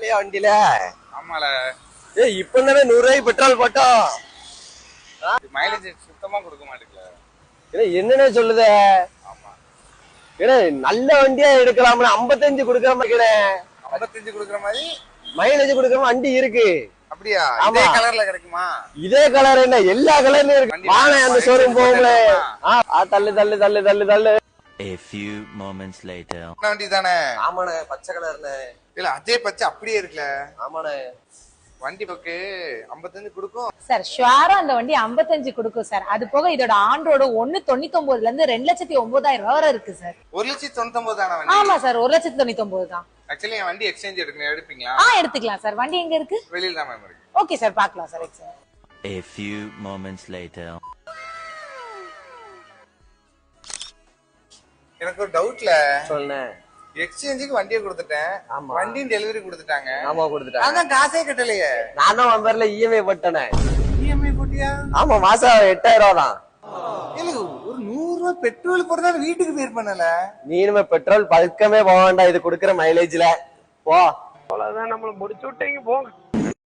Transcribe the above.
இல்லையா வண்டியில? ஆமால. ஏய் இப்ப தானே 100 ரூபாய்க்கு பெட்ரோல் போட்டோம். மைலேஜ் சுத்தமா கொடுக்க மாட்டேங்கல. என்னன்னே சொல்லுதே. ஆமா. ஏன்னா நல்ல வண்டியா எடுக்கலாம்னு 55 கொடுக்குற மாதிரி. 55 கொடுக்குற மாதிரி மைலேஜ் கொடுக்குற வண்டி இருக்கு. அப்படியா? இதே கலர்ல கிடைக்குமா? இதே கலர் என்ன எல்லா கலர்லயும் இருக்கு. வாங்க அந்த ஷோரூம் போங்களே. தள்ளு தள்ளு தள்ளு தள்ளு தள்ளு. A few moments later. வண்டி தானே? ஆமாண்ணே பச்சை கலர்ண்ணே. இல்ல அதே பச்சை அப்படியே இருக்குல்ல. ஆமாண்ணே. வண்டி பக்கு 55 கொடுக்கும் சார். ஷுவரா அந்த வண்டி 55 கொடுக்கும் சார். அது போக இதோட ஆன் ரோடு 1.99 இருந்து 2,09,000 ரூபாய் வரை இருக்கு சார். 1,99,000 தான வண்டி? ஆமா சார் 1,99,000 தான். ஆக்சுவலி என் வண்டி எக்ஸ்சேஞ்ச் எடுப்பீங்களா? எடுத்துக்கலாம் சார். வண்டி எங்க இருக்கு? வெளியில தான் மேம் இருக்கு. ஓகே சார் பார்க்கலாம் sir exchange. A few moments later. எனக்கு ஒரு டவுட்ல சொல்லுண்ணே. எக்ஸ்சேஞ்சுக்கு வண்டியை கொடுத்துட்டேன். வண்டியும் டெலிவரி கொடுத்துட்டாங்க. ஆமா கொடுத்துட்டாங்க. அதான் காசே கட்டலையே. நான் தான் உன் பேர்ல இஎம்ஐ போட்டேனே. இஎம்ஐ போட்டியா? ஆமா மாசம் 8,000 ரூபா தான். எனக்கு ஒரு 100 ரூபாய் பெட்ரோல் போடுறதா வீட்டுக்கு பேர் பண்ணல. நீ இனிமே பெட்ரோல் பல்கமே போக வேண்டாம் இது கொடுக்குற மைலேஜ்ல. போ. அவ்வளவுதான் நம்மள முடிச்சு விட்டீங்க போங்க.